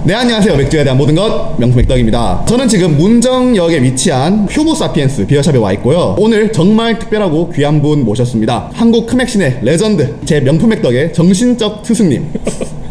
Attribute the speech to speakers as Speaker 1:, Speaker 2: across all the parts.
Speaker 1: 네, 안녕하세요. 맥주에 대한 모든 것 명품 맥덕입니다. 저는 지금 문정역에 위치한 휴모사피엔스 비어샵에 와 있고요. 오늘 정말 특별하고 귀한 분 모셨습니다. 한국 크맥신의 레전드, 제 명품 맥덕의 정신적 스승님.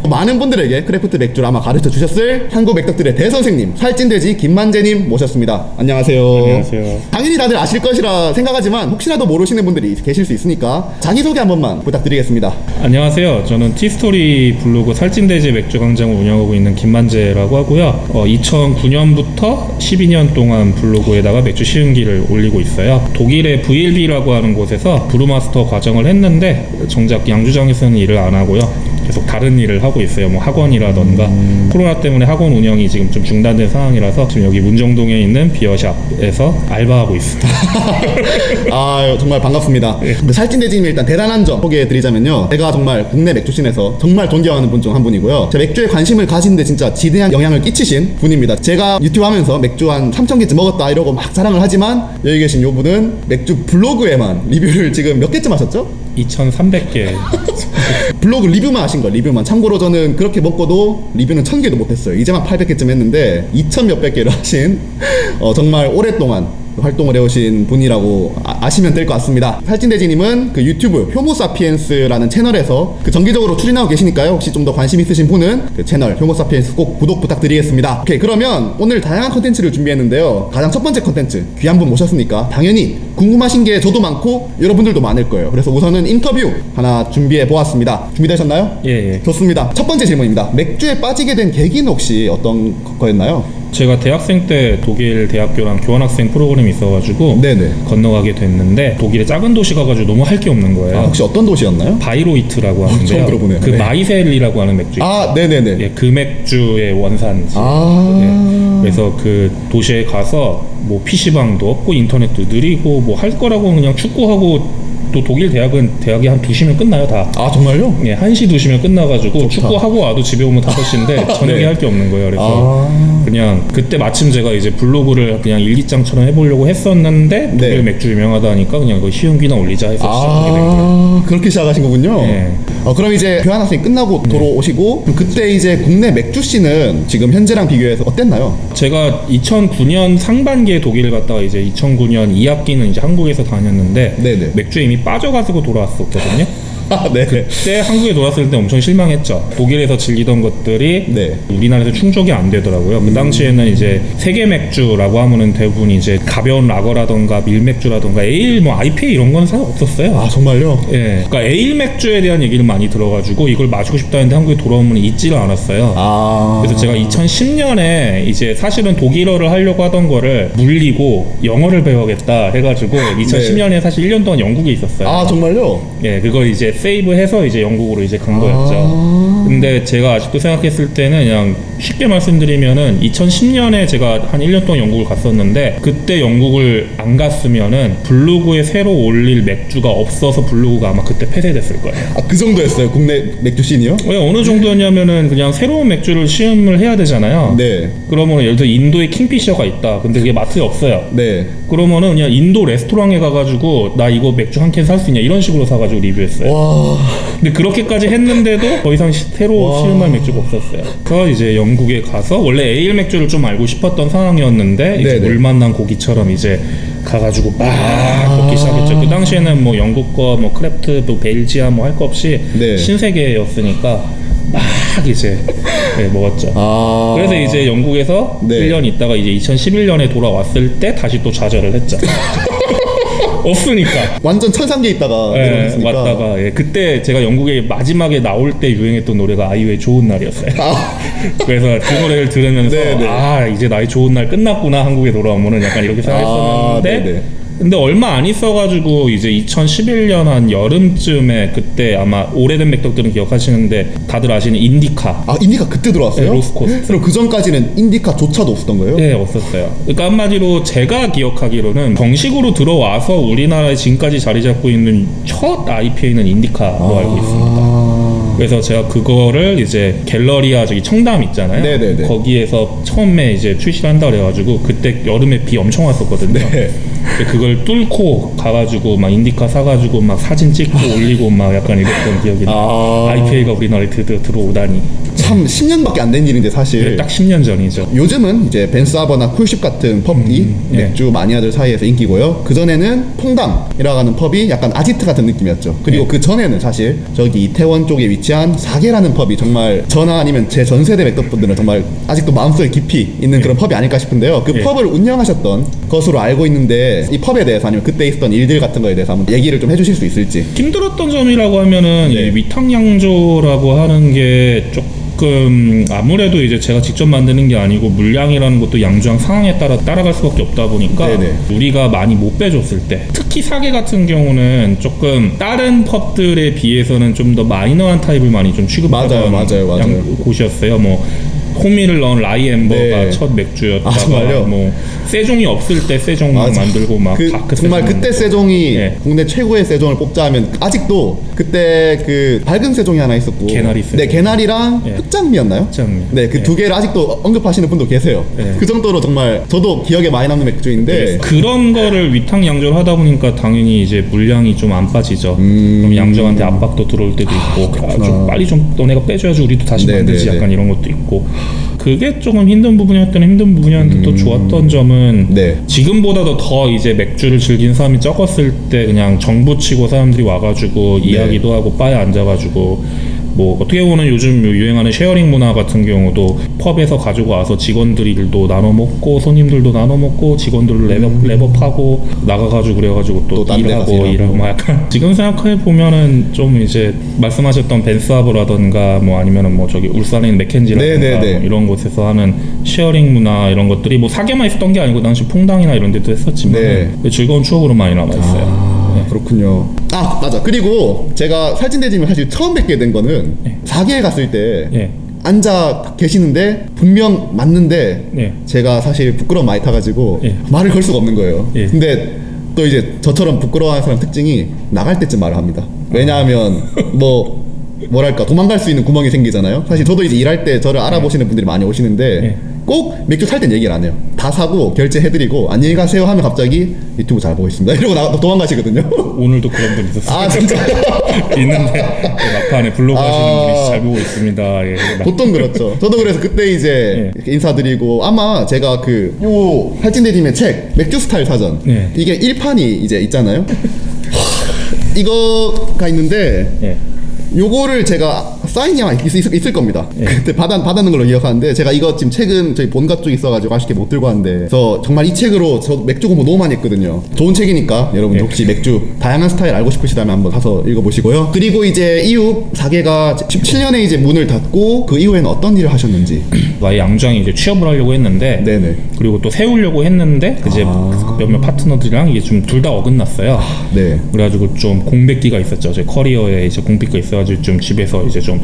Speaker 1: 많은 분들에게 크래프트 맥주를 아마 가르쳐 주셨을 한국 맥덕들의 대선생님, 살찐돼지 김만재님 모셨습니다. 안녕하세요.
Speaker 2: 안녕하세요.
Speaker 1: 당연히 다들 아실 것이라 생각하지만 혹시라도 모르시는 분들이 계실 수 있으니까 자기소개 한 번만 부탁드리겠습니다.
Speaker 2: 안녕하세요. 저는 티스토리 블로그 살찐돼지 맥주 광장을 운영하고 있는 김만재라고 하고요. 2009년부터 12년 동안 블로그에다가 맥주 시음기를 올리고 있어요. 독일의 VLB라고 하는 곳에서 브루마스터 과정을 했는데 정작 양주장에서는 일을 안 하고요. 계속 다른 일을 하고 있어요. 뭐 학원이라던가 코로나 때문에 학원 운영이 지금 좀 중단된 상황이라서 지금 여기 문정동에 있는 비어샵에서 알바하고 있습니다.
Speaker 1: 아, 정말 반갑습니다. 살찐돼지님이 일단 대단한 점 소개해드리자면요, 제가 정말 국내 맥주씬에서 정말 존경하는 분 중 한 분이고요. 제가 맥주에 관심을 가지는데 진짜 지대한 영향을 끼치신 분입니다. 제가 유튜브 하면서 맥주 한 3,000개쯤 먹었다 이러고 막 자랑을 하지만 여기 계신 요 분은 맥주 블로그에만 리뷰를 지금 몇 개쯤 하셨죠?
Speaker 2: 2,300개.
Speaker 1: 블로그 리뷰만 하신 거, 리뷰만. 참고로 저는 그렇게 먹고도 리뷰는 1,000개도 못했어요. 이제만 800개쯤 했는데 2,000 몇백 개를 하신 정말 오랫동안 활동을 해오신 분이라고 아시면 될 것 같습니다. 살찐돼지님은 그 유튜브 효모사피엔스라는 채널에서 그 정기적으로 출연하고 계시니까요. 혹시 좀 더 관심 있으신 분은 그 채널 효모사피엔스 꼭 구독 부탁드리겠습니다. 오케이, 그러면 오늘 다양한 컨텐츠를 준비했는데요. 가장 첫 번째 컨텐츠, 귀한 분 모셨으니까 당연히 궁금하신 게 저도 많고 여러분들도 많을 거예요. 그래서 우선은 인터뷰 하나 준비해 보았습니다. 준비되셨나요?
Speaker 2: 예.
Speaker 1: 좋습니다. 첫 번째 질문입니다. 맥주에 빠지게 된 계기는 혹시 어떤 거였나요?
Speaker 2: 제가 대학생 때 독일 대학교랑 교환학생 프로그램이 있어가지고
Speaker 1: 네네.
Speaker 2: 건너가게 됐는데 독일의 작은 도시 가가지고 너무 할 게 없는 거예요.
Speaker 1: 혹시 어떤 도시였나요?
Speaker 2: 바이로이트라고 하는데요.
Speaker 1: 처음 들어보네요.
Speaker 2: 그
Speaker 1: 네.
Speaker 2: 마이셀리라고 하는 맥주.
Speaker 1: 네네네.
Speaker 2: 예, 그 맥주의 원산지. 예, 그래서 그 도시에 가서 뭐 PC방도 없고 인터넷도 느리고 뭐 할 거라고 그냥 축구하고, 또 독일 대학은 대학이 한 2시면 끝나요, 다.
Speaker 1: 아, 정말요?
Speaker 2: 예, 1시 2시면 끝나가지고
Speaker 1: 좋다.
Speaker 2: 축구하고 와도 집에 오면 5시인데 저녁에
Speaker 1: 네.
Speaker 2: 할 게 없는 거예요. 그래서 그냥 그때 마침 제가 이제 블로그를 그냥 일기장처럼 해보려고 했었는데 독일
Speaker 1: 네.
Speaker 2: 맥주 유명하다 하니까 그냥 그 시음기나 올리자 해서 시작하게 된 거예요.
Speaker 1: 그렇게 시작하신 거군요.
Speaker 2: 네.
Speaker 1: 그럼 이제 교환학생 끝나고 돌아오시고 그럼 그때 이제 국내 맥주씬은 지금 현재랑 비교해서 어땠나요?
Speaker 2: 제가 2009년 상반기에 독일을 갔다가 이제 2009년 2학기는 이제 한국에서 다녔는데
Speaker 1: 네네.
Speaker 2: 맥주에 이미 빠져가지고 돌아왔었거든요.
Speaker 1: 네.
Speaker 2: 그때 한국에 돌아왔을 때 엄청 실망했죠. 독일에서 즐기던 것들이
Speaker 1: 네.
Speaker 2: 우리나라에서 충족이 안 되더라고요. 그 당시에는 이제 세계 맥주라고 하면은 대부분 이제 가벼운 라거라던가 밀맥주라던가 에일, 뭐 IPA 이런 건 사실 없었어요.
Speaker 1: 아, 정말요?
Speaker 2: 예, 그러니까 에일 맥주에 대한 얘기를 많이 들어가지고 이걸 마시고 싶다 했는데 한국에 돌아오면 있지를 않았어요. 그래서 제가 2010년에 이제 사실은 독일어를 하려고 하던 거를 물리고 영어를 배워야겠다 해가지고 2010년에 사실 1년 동안 영국에 있었어요.
Speaker 1: 아, 정말요?
Speaker 2: 예, 그걸 이제 세이브해서 이제 영국으로 이제 간 거였죠. 근데 제가 아직도 생각했을 때는 그냥 쉽게 말씀드리면은 2010년에 제가 한 1년 동안 영국을 갔었는데 그때 영국을 안 갔으면은 블로그에 새로 올릴 맥주가 없어서 블로그가 아마 그때 폐쇄됐을 거예요.
Speaker 1: 아, 그 정도였어요? 국내 맥주씬이요?
Speaker 2: 왜 어느 정도였냐면은 그냥 새로운 맥주를 시음을 해야 되잖아요.
Speaker 1: 네.
Speaker 2: 그러면 예를 들어 인도에 킹피셔가 있다. 근데 그게 마트에 없어요.
Speaker 1: 네.
Speaker 2: 그러면은 그냥 인도 레스토랑에 가가지고 나 이거 맥주 한 캔 살 수 있냐 이런 식으로 사가지고 리뷰했어요.
Speaker 1: 와.
Speaker 2: 근데 그렇게까지 했는데도 더 이상 새로 시음할 맥주가 없었어요. 그래서 이제 영국에 가서 원래 에일 맥주를 좀 알고 싶었던 상황이었는데 이제
Speaker 1: 네네.
Speaker 2: 물 만난 고기처럼 이제 가가지고 막 먹기 시작했죠. 그 당시에는 뭐 영국 거, 뭐 크래프트, 뭐 벨지아 뭐 할 거 없이
Speaker 1: 네.
Speaker 2: 신세계였으니까 막 이제 네, 먹었죠. 그래서 이제 영국에서
Speaker 1: 네.
Speaker 2: 1년 있다가 이제 2011년에 돌아왔을 때 다시 또 좌절을 했죠. 없으니까.
Speaker 1: 완전 천상계 있다가 내려왔으니까.
Speaker 2: 왔다가 그때 제가 영국에 마지막에 나올 때 유행했던 노래가 아이유의 좋은 날이었어요. 그래서 그 노래를 들으면서
Speaker 1: 네네.
Speaker 2: 아 이제 나의 좋은 날 끝났구나 한국에 돌아오면은 약간 이렇게 생각했었는데
Speaker 1: 네네.
Speaker 2: 근데 얼마 안 있어가지고 이제 2011년 한 여름쯤에 그때 아마 오래된 맥덕들은 기억하시는데 다들 아시는 인디카.
Speaker 1: 아, 인디카 그때 들어왔어요?
Speaker 2: 네, 로스코스트.
Speaker 1: 그럼 그 전까지는 인디카조차도 없었던 거예요?
Speaker 2: 네, 없었어요. 그러니까 한마디로 제가 기억하기로는 정식으로 들어와서 우리나라에 지금까지 자리 잡고 있는 첫 IPA는 인디카로 알고 있습니다. 그래서 제가 그거를 이제 갤러리아 저기 청담 있잖아요.
Speaker 1: 네네네.
Speaker 2: 거기에서 처음에 이제 출시를 한다 그래가지고 그때 여름에 비 엄청 왔었거든요.
Speaker 1: 네.
Speaker 2: 그걸 뚫고 가가지고 막 인디카 사가지고 막 사진 찍고 올리고 막 약간 이랬던 기억이 나요. IPA가 우리나라에 드디어 들어오다니.
Speaker 1: 참 10년밖에 안 된 일인데 사실
Speaker 2: 네, 딱 10년 전이죠.
Speaker 1: 요즘은 이제 벤사버나 쿨십 같은 펍이 맥주 마니아들 사이에서 인기고요. 그 전에는 퐁당이라고 하는 펍이 약간 아지트 같은 느낌이었죠. 그리고 그 전에는 사실 저기 이태원 쪽에 위치한 사계라는 펍이 정말 저나 아니면 제 전 세대 맥덕분들은 정말 아직도 마음속에 깊이 있는 그런 펍이 아닐까 싶은데요. 그 펍을 운영하셨던 것으로 알고 있는데 이 펍에 대해서 아니면 그때 있었던 일들 같은 거에 대해서 한번 얘기를 좀 해주실 수 있을지.
Speaker 2: 힘들었던 점이라고 하면은
Speaker 1: 네.
Speaker 2: 이 위탁양조라고 하는 게 조금 아무래도 이제 제가 직접 만드는 게 아니고 물량이라는 것도 양조장 상황에 따라 따라갈 수밖에 없다 보니까
Speaker 1: 네네.
Speaker 2: 우리가 많이 못 빼줬을 때 특히 사계 같은 경우는 조금 다른 펍들에 비해서는 좀 더 마이너한 타입을 많이 좀 취급하던
Speaker 1: 맞아요.
Speaker 2: 곳이었어요. 뭐 호미를 넣은 라이엠버가
Speaker 1: 네.
Speaker 2: 첫 맥주였다가
Speaker 1: 아, 정말요?
Speaker 2: 뭐 세종이 없을 때 세종
Speaker 1: 맞아.
Speaker 2: 만들고 막 다크
Speaker 1: 정말
Speaker 2: 세종
Speaker 1: 그때
Speaker 2: 만들고.
Speaker 1: 세종이
Speaker 2: 네.
Speaker 1: 국내 최고의 세종을 뽑자면 아직도 그때 그 밝은 세종이 하나 있었고
Speaker 2: 개나리 세종.
Speaker 1: 네, 개나리랑
Speaker 2: 예.
Speaker 1: 흑장미였나요?
Speaker 2: 흑장미.
Speaker 1: 네, 그 두 개를 아직도 언급하시는 분도 계세요.
Speaker 2: 네.
Speaker 1: 그 정도로 정말 저도 기억에 많이 남는 맥주인데
Speaker 2: 그런 거를 위탁 양조를 하다 보니까 당연히 이제 물량이 좀 안 빠지죠. 그럼 양조한테 압박도 들어올 때도 있고 좀 빨리 좀 너네가 빼줘야지 우리도 다시
Speaker 1: 네,
Speaker 2: 만들지
Speaker 1: 네, 네.
Speaker 2: 약간 이런 것도 있고 그게 조금 힘든 부분이었는데 또 좋았던 점은
Speaker 1: 네.
Speaker 2: 지금보다도 더 이제 맥주를 즐긴 사람이 적었을 때 그냥 정부 치고 사람들이 와가지고 이야기도 하고 바에 앉아가지고 뭐 어떻게 보면 요즘 유행하는 쉐어링 문화 같은 경우도 펍에서 가지고 와서 직원들도 나눠 먹고 손님들도 나눠 먹고 직원들 랩업하고 나가가지고 그래가지고 또
Speaker 1: 딴데 가서
Speaker 2: 일하고
Speaker 1: 일하고.
Speaker 2: 막 약간 지금 생각해 보면은 좀 이제 말씀하셨던 벤스하브라던가 뭐 아니면은 뭐 저기 울산에 있는 맥켄지라던가
Speaker 1: 네네네.
Speaker 2: 뭐 이런 곳에서 하는 쉐어링 문화 이런 것들이 뭐 사계만 있었던 게 아니고 당시 퐁당이나 이런 데도 했었지만
Speaker 1: 네.
Speaker 2: 즐거운 추억으로 많이 남아 있어요.
Speaker 1: 그렇군요. 아 맞아. 그리고 제가 살찐대짐을 사실 처음 뵙게 된 거는
Speaker 2: 네.
Speaker 1: 4기에 갔을 때
Speaker 2: 예.
Speaker 1: 앉아 계시는데 분명 맞는데
Speaker 2: 예.
Speaker 1: 제가 사실 부끄러움 많이 타가지고
Speaker 2: 예.
Speaker 1: 말을 걸 수가 없는 거예요.
Speaker 2: 예.
Speaker 1: 근데 또 이제 저처럼 부끄러워하는 사람 특징이 나갈 때쯤 말을 합니다. 왜냐하면 뭐랄까 도망갈 수 있는 구멍이 생기잖아요. 사실 저도 이제 일할 때 저를 알아보시는 분들이 많이 오시는데
Speaker 2: 예.
Speaker 1: 꼭 맥주 살 땐 얘기를 안 해요. 다 사고 결제해드리고 안녕히 가세요 하면 갑자기 유튜브 잘 보고 있습니다 이러고 도망가시거든요.
Speaker 2: 오늘도 그런 분 있었어요.
Speaker 1: 아 진짜.
Speaker 2: 있는데 막판에 블로그 하시는 분이 잘 보고 있습니다. 예.
Speaker 1: 보통 그렇죠. 저도 그래서 그때 이제 이렇게 인사드리고 아마 제가 요 할진대님의 책 맥주 스타일 사전
Speaker 2: 네.
Speaker 1: 이게 1판이 이제 있잖아요. 이거가 있는데
Speaker 2: 예.
Speaker 1: 요거를 제가 사인이 아마 있을 겁니다.
Speaker 2: 예.
Speaker 1: 그때 받았는 걸로 기억하는데 제가 이거 지금 책은 저희 본가 쪽에 있어가지고 아쉽게 못 들고 왔는데 그래서 정말 이 책으로 저 맥주 공부 너무 많이 했거든요. 좋은 책이니까 여러분
Speaker 2: 예.
Speaker 1: 혹시 맥주 다양한 스타일 알고 싶으시다면 한번 사서 읽어보시고요. 그리고 이제 이후 사계가 17년에 이제 문을 닫고 그 이후에는 어떤 일을 하셨는지.
Speaker 2: 와이 양조장에 이제 취업을 하려고 했는데
Speaker 1: 네네.
Speaker 2: 그리고 또 세우려고 했는데 이제 몇몇 파트너들이랑 이게 좀 둘 다 어긋났어요.
Speaker 1: 네.
Speaker 2: 그래가지고 좀 공백기가 있었죠. 제 커리어에 이제 공백기가 있어가지고 좀 집에서 이제 좀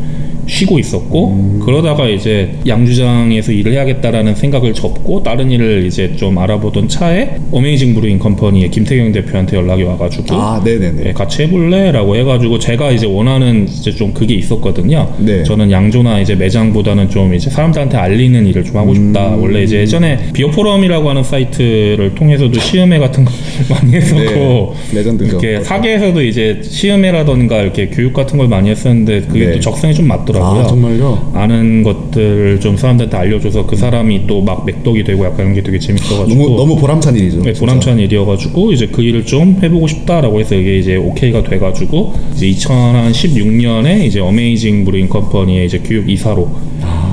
Speaker 2: 쉬고 있었고 그러다가 이제 양주장에서 일을 해야겠다라는 생각을 접고 다른 일을 이제 좀 알아보던 차에 어메이징 브루잉 컴퍼니의 김태경 대표한테 연락이 와가지고
Speaker 1: 네네네.
Speaker 2: 네, 같이 해볼래라고 해가지고 제가 이제 원하는 이제 좀 그게 있었거든요.
Speaker 1: 네.
Speaker 2: 저는 양조나 이제 매장보다는 좀 이제 사람들한테 알리는 일을 좀 하고 싶다. 원래 이제 예전에 비오포럼이라고 하는 사이트를 통해서도 시음회 같은 거 많이 했었고
Speaker 1: 네, 레전드죠.
Speaker 2: 이렇게 사계에서도 이제 시음회라던가 이렇게 교육 같은 걸 많이 했었는데 그게
Speaker 1: 네.
Speaker 2: 또 적성이 좀 맞더라고요.
Speaker 1: 아 정말요?
Speaker 2: 아는 것들을 좀 사람들한테 알려줘서 그 사람이 또 막 맥덕이 되고 약간 이런 게 되게 재밌어가지고
Speaker 1: 너무 보람찬 일이죠.
Speaker 2: 네,
Speaker 1: 진짜.
Speaker 2: 보람찬 일이어가지고 이제 그 일을 좀 해보고 싶다라고 해서 이게 이제 오케이가 돼가지고 이제 2016년에 이제 어메이징 브루잉 컴퍼니의 이제 교육 이사로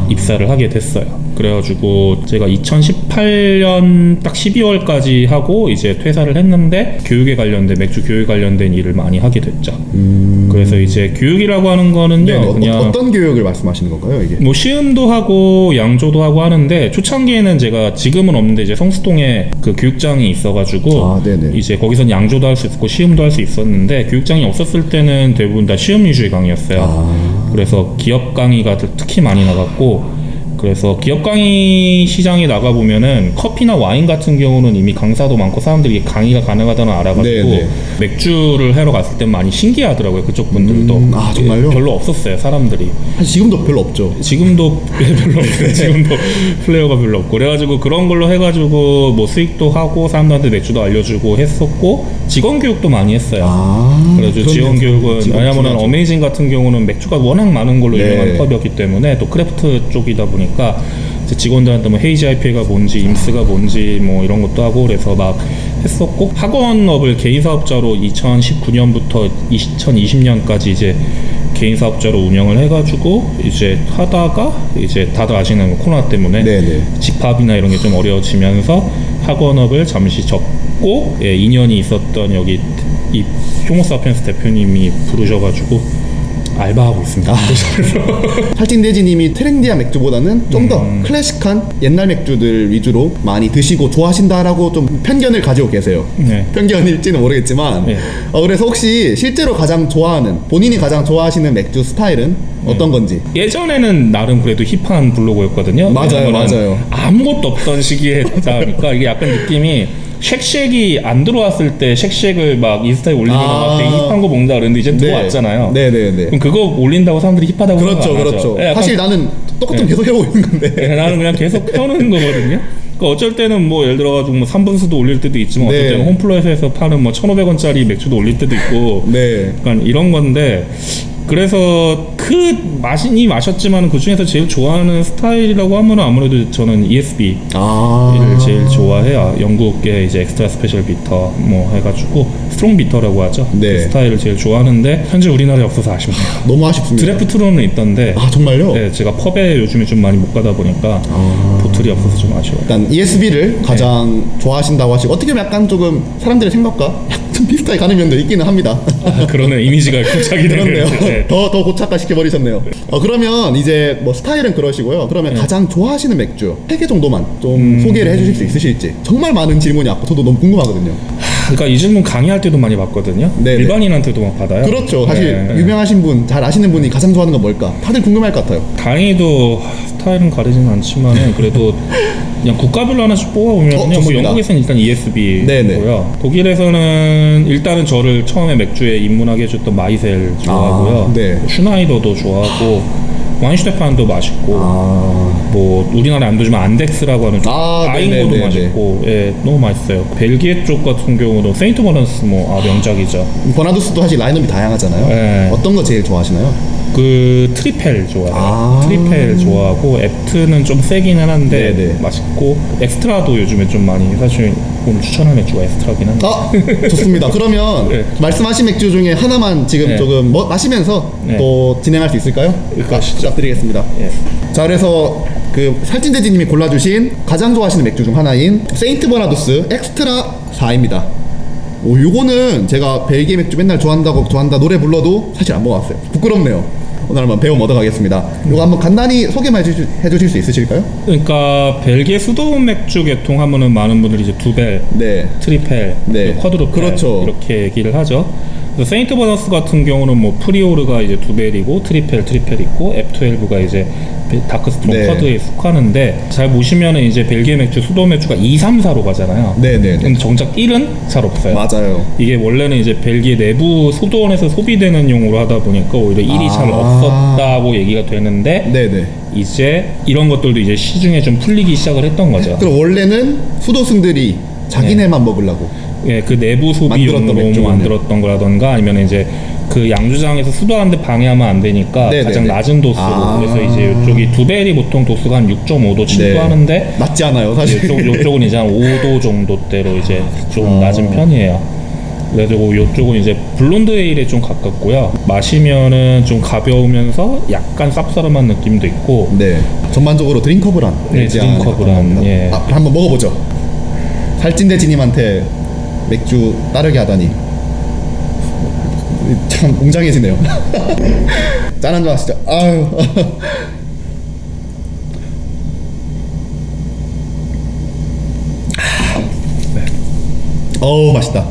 Speaker 2: 입사를 하게 됐어요. 그래가지고 제가 2018년 딱 12월까지 하고 이제 퇴사를 했는데 교육에 관련된 맥주 교육에 관련된 일을 많이 하게 됐죠. 그래서 이제 교육이라고 하는 거는요
Speaker 1: 네,
Speaker 2: 그냥
Speaker 1: 어떤 교육을 말씀하시는 건가요 이게?
Speaker 2: 뭐 시음도 하고 양조도 하고 하는데 초창기에는 제가 지금은 없는데 이제 성수동에 그 교육장이 있어가지고
Speaker 1: 네네.
Speaker 2: 이제 거기선 양조도 할 수 있고 시음도 할 수 있었는데 교육장이 없었을 때는 대부분 다 시음 위주의 강의였어요. 그래서 기업 강의가 특히 많이 나갔고 그래서 기업 강의 시장에 나가 보면은 커피나 와인 같은 경우는 이미 강사도 많고 사람들이 강의가 가능하다는 걸 알아가지고
Speaker 1: 네, 네.
Speaker 2: 맥주를 하러 갔을 때 많이 신기하더라고요. 그쪽 분들도.
Speaker 1: 아, 정말요?
Speaker 2: 별로 없었어요, 사람들이.
Speaker 1: 사실 지금도 별로 없죠.
Speaker 2: 지금도 별로 없어요. 지금도 플레이어가 별로 없고. 그래가지고 그런 걸로 해가지고 뭐 수익도 하고 사람들한테 맥주도 알려주고 했었고 직원 교육도 많이 했어요. 그래가지고
Speaker 1: 그런
Speaker 2: 직원 교육은
Speaker 1: 직원
Speaker 2: 왜냐면은
Speaker 1: 중요하죠.
Speaker 2: 어메이징 같은 경우는 맥주가 워낙 많은 걸로
Speaker 1: 네.
Speaker 2: 유명한 펍이었기 때문에 또 크래프트 쪽이다 보니까 이제 직원들한테 뭐 헤이지 IPA가 뭔지 임스가 뭔지 뭐 이런 것도 하고 그래서 막 했었고 학원업을 개인 사업자로 2019년부터 2020년까지 이제 개인 사업자로 운영을 해가지고 이제 하다가 이제 다들 아시는 코로나 때문에
Speaker 1: 네네.
Speaker 2: 집합이나 이런 게 좀 어려워지면서 학원업을 잠시 접고 2년이 있었던 여기 이 호모사피엔스 대표님이 부르셔가지고 알바하고 있습니다.
Speaker 1: 살찐돼지님이 트렌디한 맥주보다는 좀 더 클래식한 옛날 맥주들 위주로 많이 드시고 좋아하신다라고 좀 편견을 가지고 계세요.
Speaker 2: 네.
Speaker 1: 편견일지는 모르겠지만
Speaker 2: 네.
Speaker 1: 그래서 혹시 실제로 가장 좋아하는 본인이 가장 좋아하시는 맥주 스타일은 어떤 건지.
Speaker 2: 예전에는 나름 그래도 힙한 블로그였거든요.
Speaker 1: 맞아요,
Speaker 2: 왜냐면은
Speaker 1: 맞아요.
Speaker 2: 아무것도 없던 시기에 했다 보니까 이게 약간 느낌이 쉑쉑이 안 들어왔을 때 쉑쉑을 막 인스타에 올리면 막 되게 힙한 거 먹는다 그랬는데 이제 들어왔잖아요.
Speaker 1: 네네네.
Speaker 2: 그럼 그거 올린다고 사람들이 힙하다고
Speaker 1: 그렇죠,
Speaker 2: 생각 안 하죠.
Speaker 1: 그렇죠.
Speaker 2: 예, 약간
Speaker 1: 사실 나는 똑같은
Speaker 2: 네.
Speaker 1: 계속 해오고 있는 건데.
Speaker 2: 나는 그냥 계속 펴는 거거든요. 그러니까 어쩔 때는 뭐 예를 들어가지고 뭐 3분수도 올릴 때도 있지만 어쩔
Speaker 1: 네.
Speaker 2: 때는 홈플러스에서 파는 뭐 1,500원짜리 맥주도 올릴 때도 있고
Speaker 1: 네.
Speaker 2: 약간 이런 건데 그래서 그 맛이 마셨지만 그 중에서 제일 좋아하는 스타일이라고 하면 아무래도 저는 ESB를 제일 좋아해요. 영국의 이제 엑스트라 스페셜 비터 뭐 해가지고 스트롱 비터라고 하죠.
Speaker 1: 네.
Speaker 2: 그 스타일을 제일 좋아하는데 현재 우리나라에 없어서 아쉽네요.
Speaker 1: 너무 아쉽습니다.
Speaker 2: 드래프트로는 있던데
Speaker 1: 정말요?
Speaker 2: 네, 제가 펍에 요즘에 좀 많이 못 가다 보니까 보틀이 없어서 좀 아쉬워요.
Speaker 1: 일단 ESB를 가장 좋아하신다고 하시고 어떻게 보면 약간 조금 사람들의 생각과 좀 비슷하게 가는 면도 있기는 합니다.
Speaker 2: 그러네. 이미지가 고착이
Speaker 1: 그렇네요.
Speaker 2: 되네요. 네.
Speaker 1: 더 고착화 시켜버리셨네요. 그러면 이제 뭐 스타일은 그러시고요. 그러면 가장 좋아하시는 맥주 3개 정도만 좀 소개를 해주실 수 있으실지. 정말 많은 질문이 아까 저도 너무 궁금하거든요.
Speaker 2: 그러니까 이 질문 강의할 때도 많이 받거든요.
Speaker 1: 네네.
Speaker 2: 일반인한테도 막 받아요.
Speaker 1: 그렇죠. 사실
Speaker 2: 네.
Speaker 1: 유명하신 분, 잘 아시는 분이 가장 좋아하는 건 뭘까? 다들 궁금할 것 같아요.
Speaker 2: 강의도 스타일은 가리지는 않지만은 그래도 그냥 국가별로 하나씩 뽑아보면요. 뭐
Speaker 1: 좋습니다.
Speaker 2: 영국에서는 일단 ESB고요. 독일에서는 일단은 저를 처음에 맥주에 입문하게 해줬던 마이셀 좋아하고요.
Speaker 1: 네.
Speaker 2: 슈나이더도 좋아하고 와인슈테판도 맛있고 뭐 우리나라에 안 도지만 안덱스라고 하는 아잉고도
Speaker 1: 네네네네.
Speaker 2: 맛있고 예 너무 맛있어요. 벨기에 쪽 같은 경우도 세인트 버넌스 뭐 명작이죠.
Speaker 1: 버나두스도 사실 라인업이 다양하잖아요.
Speaker 2: 네.
Speaker 1: 어떤 거 제일 좋아하시나요?
Speaker 2: 그 트리펠 좋아해요. 트리펠 좋아하고 앱트는 좀 세기는 한데
Speaker 1: 네네.
Speaker 2: 맛있고 엑스트라도 요즘에 좀 많이 사실 오늘 추천한 맥주가 엑스트라긴 한데
Speaker 1: 좋습니다. 그러면
Speaker 2: 네.
Speaker 1: 말씀하신 맥주 중에 하나만 지금
Speaker 2: 네.
Speaker 1: 조금 마시면서
Speaker 2: 네.
Speaker 1: 또 진행할 수 있을까요? 부탁드리겠습니다.
Speaker 2: 예.
Speaker 1: 자, 그래서 그 살찐돼지님이 골라주신 가장 좋아하시는 맥주 중 하나인 세인트 버나두스 엑스트라 4입니다. 요거는 제가 벨기에 맥주 맨날 좋아한다 노래 불러도 사실 안 먹어봤어요. 부끄럽네요. 오늘 한번 배움 얻어가겠습니다. 요거 한번 간단히 소개만 해주실 수 있으실까요?
Speaker 2: 그러니까 벨기에 수도 맥주 계통 하면은 많은 분들이 이제 두벨,
Speaker 1: 네.
Speaker 2: 트리펠,
Speaker 1: 네.
Speaker 2: 쿼드루펠
Speaker 1: 그렇죠.
Speaker 2: 이렇게 얘기를 하죠. 그래서 세인트 버너스 같은 경우는 뭐 프리오르가 이제 두벨이고 트리펠 있고 F12가 이제 다크 스트롱
Speaker 1: 네.
Speaker 2: 쿼드에 속하는데 잘 보시면은 이제 벨기에 맥주 수도 맥주가 2, 3, 4로 가잖아요.
Speaker 1: 네네.
Speaker 2: 근데 정작 1은 잘 없어요.
Speaker 1: 맞아요.
Speaker 2: 이게 원래는 이제 벨기에 내부 소도원에서 소비되는 용으로 하다 보니까 오히려 1이 잘 없었다고 얘기가 되는데
Speaker 1: 네네.
Speaker 2: 이제 이런 것들도 이제 시중에 좀 풀리기 시작을 했던 거죠.
Speaker 1: 그럼 원래는 수도승들이 자기네만 먹으려고.
Speaker 2: 예, 그 내부 소비용으로
Speaker 1: 맥주군요.
Speaker 2: 만들었던 거라던가 아니면 이제 그 양주장에서 수도하는데 방해하면 안 되니까
Speaker 1: 네네네.
Speaker 2: 가장 낮은 도수로 그래서 이제 이쪽이 두벨이 보통 도수가 한 6.5도 7도
Speaker 1: 네.
Speaker 2: 하는데
Speaker 1: 낮지 않아요, 사실.
Speaker 2: 요쪽은 이제 한 5도 정도대로 이제 좀 낮은 편이에요. 그래가지고 요쪽은 이제 블론드 에일에 좀 가깝고요. 마시면은 좀 가벼우면서 약간 쌉싸름한 느낌도 있고.
Speaker 1: 네. 전반적으로 드링커블한.
Speaker 2: 네, 드링커블한, 예.
Speaker 1: 한번 먹어보죠. 살찐돼지님한테 맥주 따르게 하다니. 참 웅장해지네요. 짠 한잔 하시죠. 아유. 어우, 맛있다.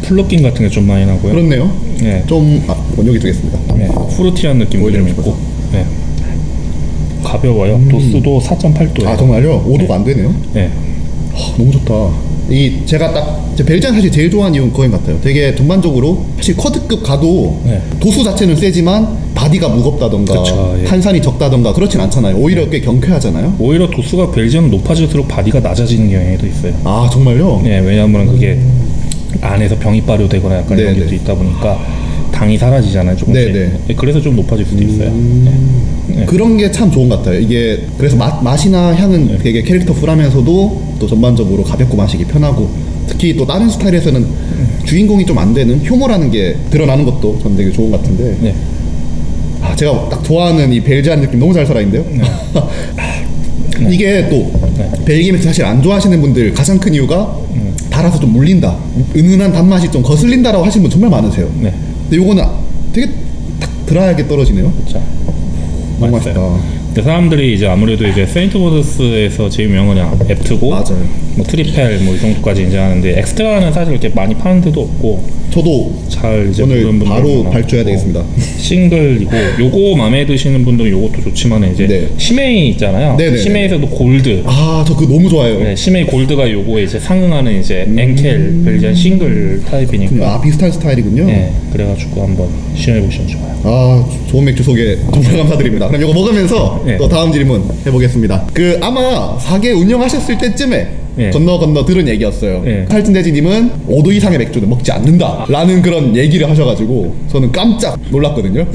Speaker 2: 플러킹 같은 게 좀 많이 나고요.
Speaker 1: 그렇네요.
Speaker 2: 예.
Speaker 1: 좀 여기 두겠습니다.
Speaker 2: 네, 후르티한 느낌도 좀
Speaker 1: 보여드리고
Speaker 2: 있고. 네. 가벼워요. 도수도 4.8도예요.
Speaker 1: 아 정말요? 5도가 안 되네요.
Speaker 2: 네.
Speaker 1: 너무 좋다. 제가 딱 벨잔 사실 제일 좋아하는 이유는 그거인 것 같아요. 되게 전반적으로 사실 쿼드급 가도
Speaker 2: 네.
Speaker 1: 도수 자체는 세지만 바디가 무겁다던가
Speaker 2: 그쵸, 예.
Speaker 1: 탄산이 적다던가 그렇진 않잖아요. 오히려 꽤 경쾌하잖아요.
Speaker 2: 오히려 도수가 벨지엄 높아질수록 바디가 낮아지는 경향도 있어요.
Speaker 1: 아 정말요?
Speaker 2: 네, 왜냐하면 그게 안에서 병이 발효되거나 약간 이런
Speaker 1: 네네.
Speaker 2: 게 또 있다 보니까 당이 사라지잖아요, 조금씩.
Speaker 1: 네네.
Speaker 2: 네, 그래서 좀 높아질 수도 있어요. 네.
Speaker 1: 그런 게 참 좋은 것 같아요. 이게 그래서 맛이나 향은
Speaker 2: 네.
Speaker 1: 되게 캐릭터풀하면서도 또 전반적으로 가볍고 마시기 편하고, 특히 또 다른 스타일에서는 주인공이 좀 안 되는 효모라는 게 드러나는 것도 저는 되게 좋은 것 같은데,
Speaker 2: 네.
Speaker 1: 제가 딱 좋아하는 이 벨지안 느낌 너무 잘 살아있는데요. 이게 또 벨기에에서 사실 안 좋아하시는 분들 가장 큰 이유가 달아서 좀 물린다, 은은한 단맛이 좀 거슬린다라고 하시는 분 정말 많으세요.
Speaker 2: 네.
Speaker 1: 근데 요거는 되게 딱 드라이하게 떨어지네요.
Speaker 2: 자,
Speaker 1: 너무
Speaker 2: 맛있어요.
Speaker 1: 맛있다.
Speaker 2: 근데 사람들이 이제 아무래도 이제 세인트 모드스에서 제일 유명한 건 앱트고,
Speaker 1: 맞아요.
Speaker 2: 뭐 트리펠 뭐 이 정도까지 인정하는데 엑스트라는 사실 이렇게 많이 파는 데도 없고,
Speaker 1: 저도
Speaker 2: 잘 이제
Speaker 1: 오늘
Speaker 2: 모르는
Speaker 1: 바로
Speaker 2: 분들도
Speaker 1: 발주해야
Speaker 2: 많고,
Speaker 1: 되겠습니다.
Speaker 2: 싱글이고 요거 마음에 드시는 분들은 요것도 좋지만 이제
Speaker 1: 네.
Speaker 2: 시메이 있잖아요.
Speaker 1: 네네네.
Speaker 2: 시메이에서도 골드.
Speaker 1: 저 그거 너무 좋아해요.
Speaker 2: 네, 시메이 골드가 요거에 이제 상응하는 이제 엔켈 벨기안 싱글 타입이니까.
Speaker 1: 비슷한 스타일이군요.
Speaker 2: 네, 그래가지고 한번 시험해 보시면 좋아요.
Speaker 1: 좋은 맥주 소개 정말 감사드립니다. 그럼 이거 먹으면서
Speaker 2: 네.
Speaker 1: 또 다음 질문 해보겠습니다. 아마 사계 운영하셨을 때쯤에
Speaker 2: 네.
Speaker 1: 건너 들은 얘기였어요.
Speaker 2: 네.
Speaker 1: 탈진대지님은 5도 이상의 맥주는 먹지 않는다 라는 그런 얘기를 하셔가지고 저는 깜짝 놀랐거든요.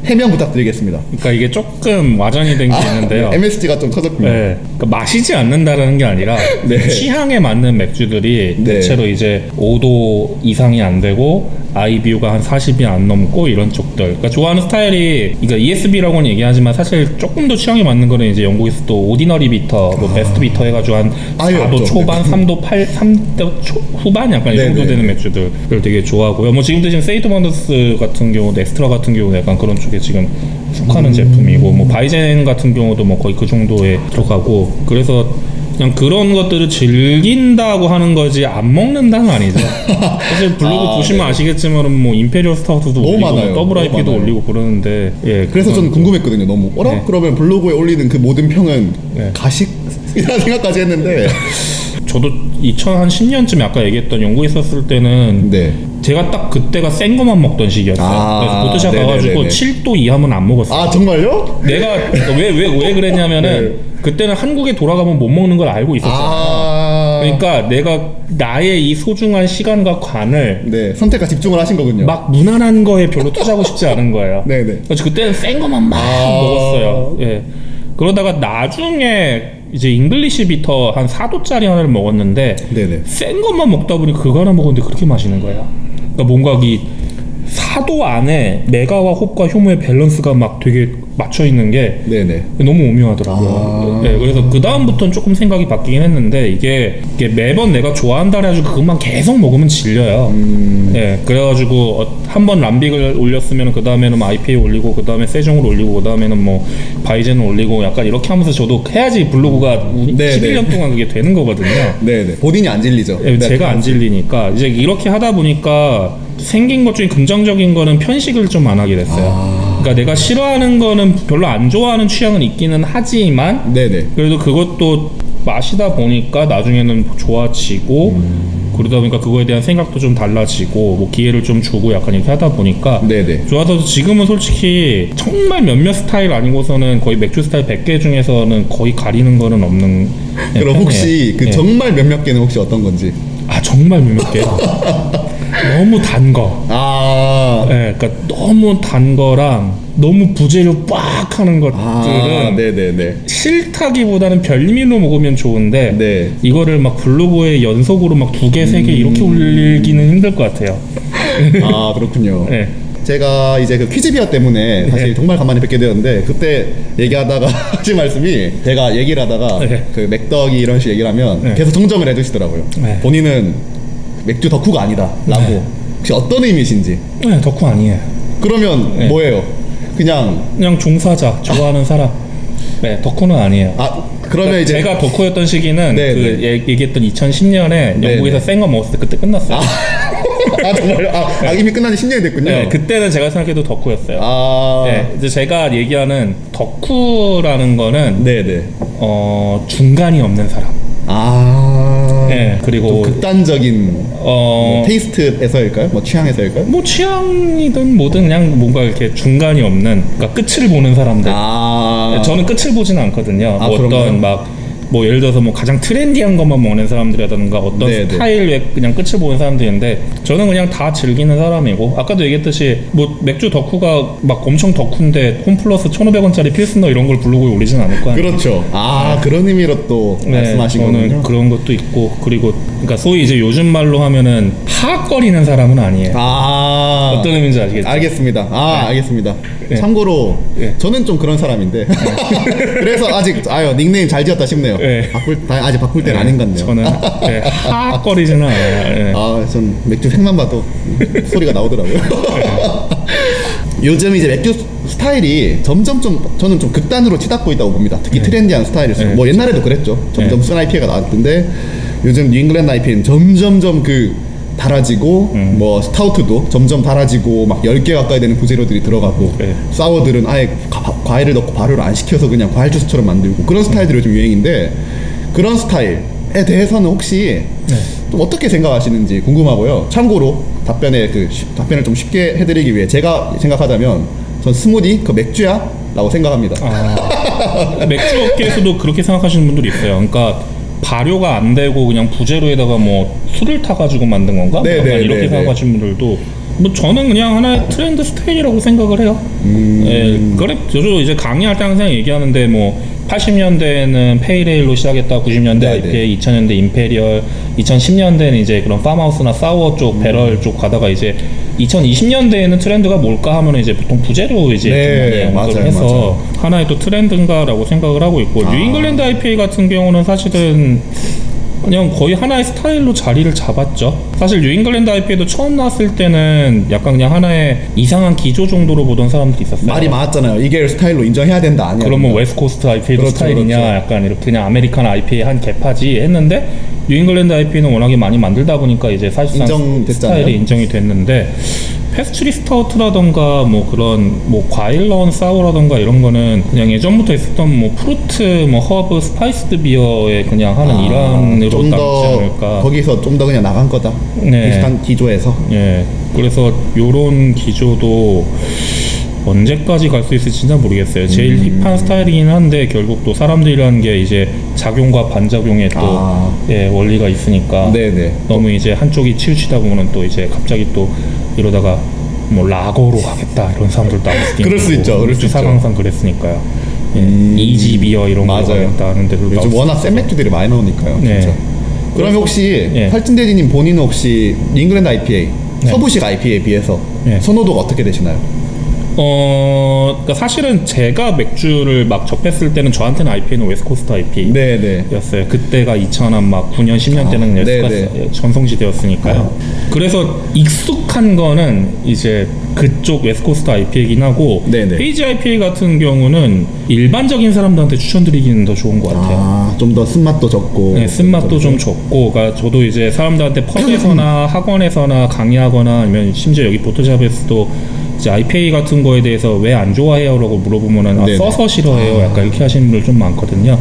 Speaker 1: 해명 부탁드리겠습니다.
Speaker 2: 그러니까 이게 조금 와전이 된 게 있는데요.
Speaker 1: MSG가 좀 터졌군요.
Speaker 2: 네, 그러니까 마시지 않는다라는 게 아니라
Speaker 1: 네.
Speaker 2: 취향에 맞는 맥주들이
Speaker 1: 네.
Speaker 2: 대체로 이제 5도 이상이 안 되고 IBU가 한 40이 안 넘고 이런 쪽들. 그러니까 좋아하는 스타일이, 그러니까 ESB라고는 얘기하지만 사실 조금 더 취향에 맞는 거는 이제 영국에서 또 오디너리 비터, 뭐 베스트 비터 해가지고 한
Speaker 1: 아예
Speaker 2: 4도
Speaker 1: 없죠.
Speaker 2: 초반, 3도 후반 약간 이
Speaker 1: 네,
Speaker 2: 정도
Speaker 1: 네.
Speaker 2: 되는 맥주들을 되게 좋아하고요. 뭐 지금 드신 세이트 먼더스 같은 경우, 엑스트라 같은 경우는 약간 그런 쪽에 지금 속하는 제품이고, 뭐 바이젠 같은 경우도 뭐 거의 그 정도에 들어가고, 그래서 그냥 그런 것들을 즐긴다고 하는 거지 안 먹는다는 아니죠. 사실 블로그 보시면
Speaker 1: 네.
Speaker 2: 아시겠지만 뭐 임페리얼 스타우트도
Speaker 1: 너무
Speaker 2: 올리고
Speaker 1: 많아요.
Speaker 2: 더블
Speaker 1: 너무
Speaker 2: IP도
Speaker 1: 많아요.
Speaker 2: 올리고 그러는데, 예.
Speaker 1: 그래서 저는
Speaker 2: 그건
Speaker 1: 궁금했거든요. 너무
Speaker 2: 네.
Speaker 1: 그러면 블로그에 올리는 그 모든 평은
Speaker 2: 네.
Speaker 1: 가식이라는 생각까지 했는데
Speaker 2: 저도 2010년쯤에 아까 얘기했던 영국에 있었을 때는
Speaker 1: 네.
Speaker 2: 제가 딱 그때가 센 것만 먹던 시기였어요. 그래서 보드샵 가가지고
Speaker 1: 네네네네.
Speaker 2: 7도 이하면 안 먹었어요.
Speaker 1: 정말요?
Speaker 2: 내가 왜 그랬냐면은 그때는 한국에 돌아가면 못 먹는 걸 알고 있었잖아요. 그러니까 내가 나의 이 소중한 시간과 관을
Speaker 1: 네, 선택과 집중을 하신 거군요.
Speaker 2: 막 무난한 거에 별로 투자하고 싶지 않은 거예요.
Speaker 1: 네네.
Speaker 2: 그래서 그때는 센 것만 막 먹었어요. 예. 그러다가 나중에 이제 잉글리시 비터 한 4도짜리 하나를 먹었는데
Speaker 1: 네네.
Speaker 2: 센 것만 먹다 보니 그거 하나 먹었는데 그렇게 맛있는 거야. 그러니까 뭔가 이 4도 안에 메가와 홉과 효모의 밸런스가 막 되게 맞춰 있는 게
Speaker 1: 네네.
Speaker 2: 너무 오묘하더라고요. 네, 그래서 그 다음부터는 조금 생각이 바뀌긴 했는데 이게 매번 내가 좋아한다 해가지고 그것만 계속 먹으면 질려요. 네, 그래가지고 한번 람빅을 올렸으면 그 다음에는 IPA 올리고 그 다음에 세종을 올리고 그 다음에는 뭐 바이젠을 올리고 약간 이렇게 하면서 저도 해야지 블로그가
Speaker 1: 네네.
Speaker 2: 11년 동안 그게 되는 거거든요.
Speaker 1: 네네. 본인이 안 질리죠.
Speaker 2: 네,
Speaker 1: 네.
Speaker 2: 제가 안 질리니까 이제 이렇게 하다 보니까 생긴 것 중에 긍정적인 거는 편식을 좀 안 하게 됐어요. 그러니까 내가 싫어하는 거는 별로 안 좋아하는 취향은 있기는 하지만
Speaker 1: 네네.
Speaker 2: 그래도 그것도 마시다 보니까 나중에는 좋아지고 그러다 보니까 그거에 대한 생각도 좀 달라지고 뭐 기회를 좀 주고 약간 이렇게 하다 보니까
Speaker 1: 네네.
Speaker 2: 좋아서 지금은 솔직히 정말 몇몇 스타일 아니고서는 거의 맥주 스타일 100개 중에서는 거의 가리는 거는 없는
Speaker 1: 그럼 혹시
Speaker 2: 편이에요. 예.
Speaker 1: 정말 몇몇 개는 혹시 어떤 건지?
Speaker 2: 정말 몇몇 개 너무 단 거. 그러니까 너무 단 거랑 너무 부재료 빡 하는 것들은
Speaker 1: 네네네.
Speaker 2: 싫다기보다는 별미로 먹으면 좋은데
Speaker 1: 네.
Speaker 2: 이거를 막 블로그에 연속으로 막 2개, 3개 이렇게 올리기는 힘들 것 같아요.
Speaker 1: 그렇군요.
Speaker 2: 네.
Speaker 1: 제가 이제 그 퀴즈비어 때문에 사실 정말 간만에 뵙게 되었는데 그때 얘기하다가 하신 말씀이 제가 얘기를 하다가
Speaker 2: 네.
Speaker 1: 그 맥덕이 이런 식으로 얘기를 하면
Speaker 2: 네.
Speaker 1: 계속 정정을 해주시더라고요.
Speaker 2: 네.
Speaker 1: 본인은 맥주 덕후가 아니다 라고.
Speaker 2: 네.
Speaker 1: 혹시 어떤 의미신지?
Speaker 2: 네, 덕후 아니에요.
Speaker 1: 그러면
Speaker 2: 네.
Speaker 1: 뭐예요? 그냥
Speaker 2: 종사자, 좋아하는 사람. 네, 덕후는 아니에요.
Speaker 1: 그러면 이제
Speaker 2: 제가 덕후였던 시기는
Speaker 1: 네,
Speaker 2: 그
Speaker 1: 네.
Speaker 2: 얘기했던 2010년에
Speaker 1: 네,
Speaker 2: 영국에서
Speaker 1: 네.
Speaker 2: 센 거 먹었을 때 그때 끝났어요.
Speaker 1: 아 정말요? 이미 끝난 지 10년이 됐군요.
Speaker 2: 네, 그때는 제가 생각해도 덕후였어요.
Speaker 1: 아,
Speaker 2: 네, 이제 제가 얘기하는 덕후라는 거는
Speaker 1: 네네.
Speaker 2: 중간이 없는 사람. 네, 그리고
Speaker 1: 좀 극단적인 뭐 테이스트에서일까요? 뭐 취향에서일까요?
Speaker 2: 뭐 취향이든 뭐든 그냥 뭔가 이렇게 중간이 없는, 그러니까 끝을 보는 사람들. 저는 끝을 보지는 않거든요. 뭐
Speaker 1: 그런가요?
Speaker 2: 어떤 막 뭐 예를 들어서 뭐 가장 트렌디한 것만 먹는 사람들이라든가 어떤
Speaker 1: 네네.
Speaker 2: 스타일에 그냥 끝을 보는 사람들인데, 저는 그냥 다 즐기는 사람이고, 아까도 얘기했듯이 뭐 맥주 덕후가 막 엄청 덕후인데 홈플러스 1,500원짜리 필스너 이런 걸 블로그에 올리진 않을 거 아니에요.
Speaker 1: 그렇죠. 그런 의미로 또 말씀하신
Speaker 2: 저는
Speaker 1: 거군요.
Speaker 2: 그런 것도 있고, 그리고 그러니까 소위 이제 요즘 말로 하면은 하악거리는 사람은 아니에요. 어떤 의미인지 아시겠죠?
Speaker 1: 알겠습니다. 알겠습니다.
Speaker 2: 네.
Speaker 1: 참고로
Speaker 2: 네.
Speaker 1: 저는 좀 그런 사람인데 그래서 아직 닉네임 잘 지었다 싶네요.
Speaker 2: 네.
Speaker 1: 아직 바꿀 때는 아닌 것 같네요.
Speaker 2: 저는 하악거리지는 않아요.
Speaker 1: 전 맥주 색만 봐도 소리가 나오더라고요. 요즘 이제 맥주 스타일이 점점 저는 좀 극단으로 치닫고 있다고 봅니다. 특히 트렌디한 스타일일수록. 뭐 옛날에도 그랬죠. 점점 쓴 IPA가 나왔던데 요즘 뉴잉글랜드 IPA는 점점점 달아지고 뭐 스타우트도 점점 달아지고 막 10개 가까이 되는 부재료들이 들어가고 사워들은 아예 과일을 넣고 발효를 안 시켜서 그냥 과일 주스처럼 만들고 그런 스타일들이 요즘 유행인데, 그런 스타일에 대해서는 혹시 좀 어떻게 생각하시는지 궁금하고요. 참고로 답변을 좀 쉽게 해드리기 위해 제가 생각하자면 전 스무디 맥주야? 라고 생각합니다.
Speaker 2: 맥주 업계에서도 그렇게 생각하시는 분들이 있어요. 그러니까 발효가 안 되고 그냥 부재료에다가 뭐 술을 타가지고 만든 건가? 이렇게 생각하시는 분들도, 뭐 저는 그냥 하나의 트렌드 스타일이라고 생각을 해요. 그래, 저도 이제 강의할 때 항상 얘기하는데, 뭐 80년대에는 페이레일로 시작했다, 90년대 IPA, 2000년대 임페리얼, 2010년대는 이제 그런 팜하우스나 사워 쪽, 배럴 쪽 가다가 이제 2020년대에는 트렌드가 뭘까 하면 이제 보통 부재료 이제 좀 많이 연구를 해서 하나의 또 트렌드인가라고 생각을 하고 있고, 뉴잉글랜드 IPA 같은 경우는 사실은 그냥 거의 하나의 스타일로 자리를 잡았죠. 사실 뉴잉글랜드 IPA도 처음 나왔을 때는 약간 그냥 하나의 이상한 기조 정도로 보던 사람들이 있었어요.
Speaker 1: 말이 많았잖아요. 이게 스타일로 인정해야 된다, 아니야?
Speaker 2: 그러면 웨스트코스트 IPA도 스타일이냐, 약간 이렇게 그냥 아메리칸 IPA 한 개파지 했는데, 뉴잉글랜드 IPA는 워낙에 많이 만들다 보니까 이제 사실상 스타일이 인정이 됐는데, 패스트리 스타우트라던가 뭐 그런 뭐 과일 넣은 사워라던가 이런 거는 그냥 예전부터 있었던 뭐 프루트, 뭐 허브, 스파이스드 비어의 그냥 하는 일환으로 남지 않을까.
Speaker 1: 거기서 좀 더 그냥 나간 거다. 비슷한 기조에서.
Speaker 2: 그래서 요런 기조도 언제까지 갈 수 있을지 진짜 모르겠어요. 제일 힙한 스타일이긴 한데 결국 또 사람들이라는 게 이제 작용과 반작용에 또 원리가 있으니까 너무 이제 한쪽이 치우치다 보면 또 이제 갑자기 또 이러다가 뭐 라거로 가겠다 이런 사람들도 나올 수도 있고,
Speaker 1: 그럴 수 있죠.
Speaker 2: 맥주 사강상 그랬으니까요. 이지 비어 이런 거 가겠다 하는데
Speaker 1: 요즘 워낙 센 맥주들이 많이 나오니까요. 진짜. 그럼 혹시 팔진대지님 본인은 혹시 잉글랜드 IPA, 서부식 IPA에 비해서 선호도가 어떻게 되시나요?
Speaker 2: 그러니까 사실은 제가 맥주를 막 접했을 때는 저한테는 IPA는 웨스트코스트 IPA였어요. 그때가 2009년, 10년 때는 전성시대였으니까요. 그래서 익숙한 거는 이제 그쪽 웨스트코스트 IPA이긴 하고, 헤이지 IPA 같은 경우는 일반적인 사람들한테 추천드리기는 더 좋은 것 같아요.
Speaker 1: 좀 더 쓴맛도 적고.
Speaker 2: 쓴맛도 좀 적고. 그러니까 저도 이제 사람들한테 펍에서나 학원에서나 강의하거나 아니면 심지어 여기 보토샵에서도 이제 IPA 같은 거에 대해서 왜 안 좋아해요? 라고 물어보면은 써서 싫어해요. 약간 이렇게 하시는 분들 좀 많거든요.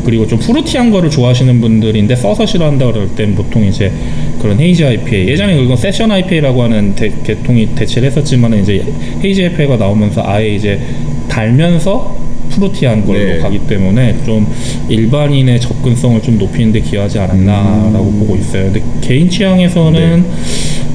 Speaker 2: 그리고 좀 프루티한 거를 좋아하시는 분들인데 써서 싫어한다 그럴 땐 보통 이제 그런 헤이지 IPA, 예전에 그건 세션 IPA라고 하는 계통이 대체를 했었지만 이제 헤이지 IPA가 나오면서 아예 이제 달면서 프루티한 걸로 가기 때문에 좀 일반인의 접근성을 좀 높이는 데 기여하지 않았나라고 보고 있어요. 근데 개인 취향에서는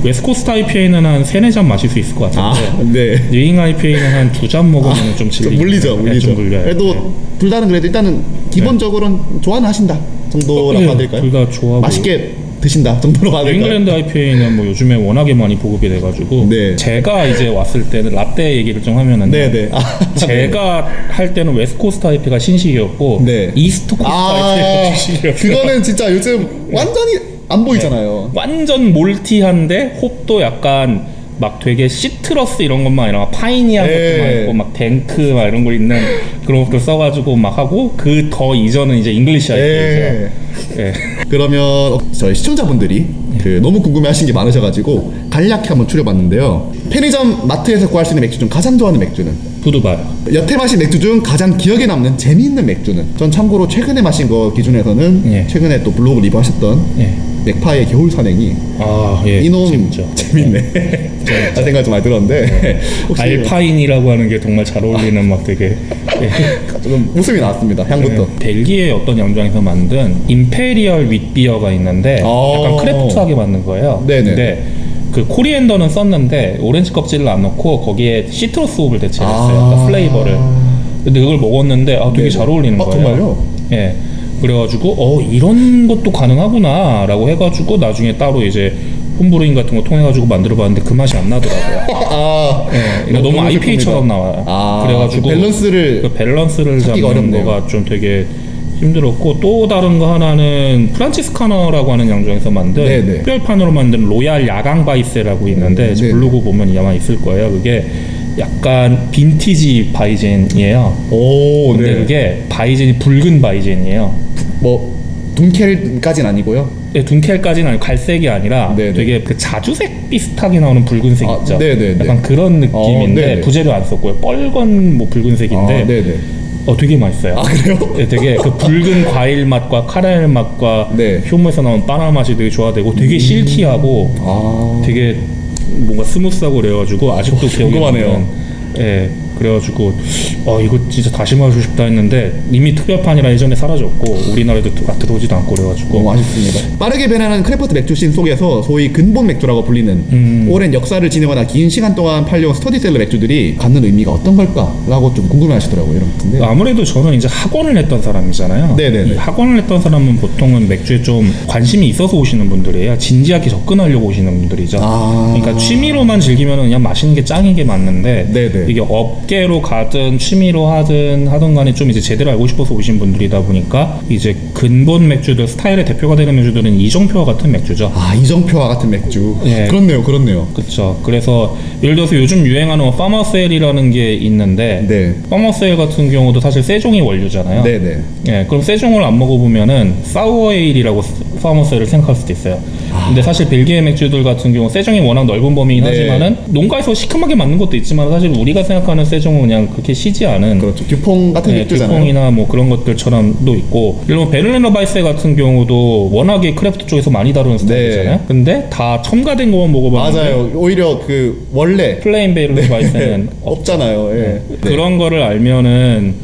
Speaker 2: 웨스트코스트 IPA는 한 3-4잔 마실 수 있을 것 같은데 뉴잉 IPA는 한 2잔 먹으면 좀 질리죠.
Speaker 1: 물리죠.
Speaker 2: 좀 물려요.
Speaker 1: 그래도 둘 다는 그래도 일단은 기본적으로는 좋아는 하신다 정도라고 봐야 될까요?
Speaker 2: 둘 다 좋아하고
Speaker 1: 맛있게 드신다 정도로 봐야 될까요?
Speaker 2: 잉글랜드 IPA는 뭐 요즘에 워낙에 많이 보급이 돼가지고 제가 이제 왔을 때는 라떼 얘기를 좀 하면은 제가 할 때는 웨스트코스트 IPA가 신식이었고 이스트코스트 IPA가 신식이었어요.
Speaker 1: 그거는 진짜 요즘 완전히 안 보이잖아요.
Speaker 2: 완전 몰티한데 홉도 약간 막 되게 시트러스 이런 것만 아니라 파이니한 것도 많고 막 댕크 막 이런 거 있는 그런 것들 써가지고 막 하고, 그 더 이전은 이제 잉글리시 IPA죠.
Speaker 1: 그러면 저희 시청자분들이 그 너무 궁금해하신 게 많으셔가지고 간략히 한번 추려봤는데요. 편의점 마트에서 구할 수 있는 맥주 중 가장 좋아하는 맥주는?
Speaker 2: 푸드바요.
Speaker 1: 여태 마신 맥주 중 가장 기억에 남는 재미있는 맥주는? 전 참고로 최근에 마신 거 기준에서는
Speaker 2: 예.
Speaker 1: 최근에 또 블로그 리뷰하셨던
Speaker 2: 예.
Speaker 1: 맥파의 겨울 산행이
Speaker 2: 예.
Speaker 1: 이놈
Speaker 2: 재밌죠.
Speaker 1: 재밌네. 그 생각 좀 많이 들었는데 혹시
Speaker 2: 알파인이라고 하는 게 정말 잘 어울리는 막 되게
Speaker 1: 좀 웃음이 나왔습니다. 향부터.
Speaker 2: 벨기에 어떤 양조장에서 만든 임페리얼 윗비어가 있는데 약간 크래프트하게 만든 거예요.
Speaker 1: 네네.
Speaker 2: 근데 그 코리앤더는 썼는데 오렌지 껍질을 안 넣고 거기에 시트러스 홉을 대체했어요. 그러니까 플레이버를. 근데 그걸 먹었는데 되게
Speaker 1: 네네.
Speaker 2: 잘 어울리는 거예요.
Speaker 1: 정말요?
Speaker 2: 예. 그래가지고 이런 것도 가능하구나라고 해가지고 나중에 따로 이제 홈브루잉 같은 거 통해가지고 만들어봤는데 그 맛이 안 나더라고요. 그러니까 너무 IPA처럼 나와요. 그래가지고
Speaker 1: 그 밸런스를
Speaker 2: 그 밸런스를
Speaker 1: 찾기가
Speaker 2: 잡는
Speaker 1: 어렵네요.
Speaker 2: 거가 좀 되게 힘들었고, 또 다른 거 하나는 프란치스카너라고 하는 양조장에서 만든
Speaker 1: 네네.
Speaker 2: 특별판으로 만든 로얄 야광 바이세라고 있는데
Speaker 1: 네네.
Speaker 2: 블로그 보면 아마 있을 거예요. 그게 약간 빈티지 바이젠이에요.
Speaker 1: 오,
Speaker 2: 근데
Speaker 1: 네.
Speaker 2: 그게 바이젠이 붉은 바이젠이에요.
Speaker 1: 뭐 dunkel까진 아니고요.
Speaker 2: 네, 둔켈까지는 아니고 갈색이 아니라
Speaker 1: 네네.
Speaker 2: 되게 그 자주색 비슷하게 나오는 붉은색 있죠.
Speaker 1: 네네네.
Speaker 2: 약간 그런 느낌인데
Speaker 1: 네네.
Speaker 2: 부재료 안 썼고요. 빨간 뭐 붉은색인데
Speaker 1: 네네.
Speaker 2: 되게 맛있어요.
Speaker 1: 그래요?
Speaker 2: 네, 되게 그 붉은 과일 맛과 카라멜 맛과
Speaker 1: 네.
Speaker 2: 효모에서 나온 바나나 맛이 되게 조화되고 되게 실키하고 되게 뭔가 스무스하고 그래가지고 아직도 기억이
Speaker 1: 궁금하네요.
Speaker 2: 나는. 예, 그래가지고 이거 진짜 다시 마시고 싶다 했는데 이미 특별판이라 예전에 사라졌고 우리나라에도 들어오지도 않고 그래가지고
Speaker 1: 너무 아쉽습니다. 빠르게 변하는 크래프트 맥주 씬 속에서 소위 근본 맥주라고 불리는 오랜 역사를 지니거나 긴 시간 동안 팔려온 스터디셀러 맥주들이 갖는 의미가 어떤 걸까라고 좀 궁금해하시더라고요. 이런 건데.
Speaker 2: 아무래도 저는 이제 학원을 했던 사람이잖아요.
Speaker 1: 네네네.
Speaker 2: 이 학원을 했던 사람은 보통은 맥주에 좀 관심이 있어서 오시는 분들이에요. 진지하게 접근하려고 오시는 분들이죠. 그러니까 취미로만 즐기면 그냥 마시는 게 짱인 게 맞는데
Speaker 1: 네네.
Speaker 2: 이게 업계로 가든 취미로 하든 간에 좀 이제 제대로 알고 싶어서 오신 분들이다 보니까 이제 근본 맥주들 스타일의 대표가 되는 맥주들은 이정표와 같은 맥주죠.
Speaker 1: 이정표와 같은 맥주.
Speaker 2: 예.
Speaker 1: 그렇네요.
Speaker 2: 그렇죠. 그래서 예를 들어서 요즘 유행하는 파머세일이라는 게 있는데
Speaker 1: 네.
Speaker 2: 파머세일 같은 경우도 사실 세종이 원료잖아요.
Speaker 1: 네네.
Speaker 2: 예, 그럼 세종을 안 먹어보면은 사우어에일이라고 파머세일을 생각할 수도 있어요. 근데 사실 벨기에 맥주들 같은 경우 세종이 워낙 넓은 범위긴
Speaker 1: 네.
Speaker 2: 하지만은 농가에서 시큼하게 맞는 것도 있지만 사실 우리가 생각하는 세종은 그냥 그렇게 시지 않은
Speaker 1: 그렇죠. 듀퐁 같은 맥주잖아요.
Speaker 2: 듀퐁이나 뭐 그런 것들처럼도 있고, 예를 들면 베를리너 바이세 같은 경우도 워낙에 크래프트 쪽에서 많이 다루는 스타일이잖아요. 근데 다 첨가된 것만 먹어봤는데
Speaker 1: 맞아요. 오히려 그 원래
Speaker 2: 플레인 베를리너 바이세는
Speaker 1: 없잖아요. 예.
Speaker 2: 그런 거를 알면은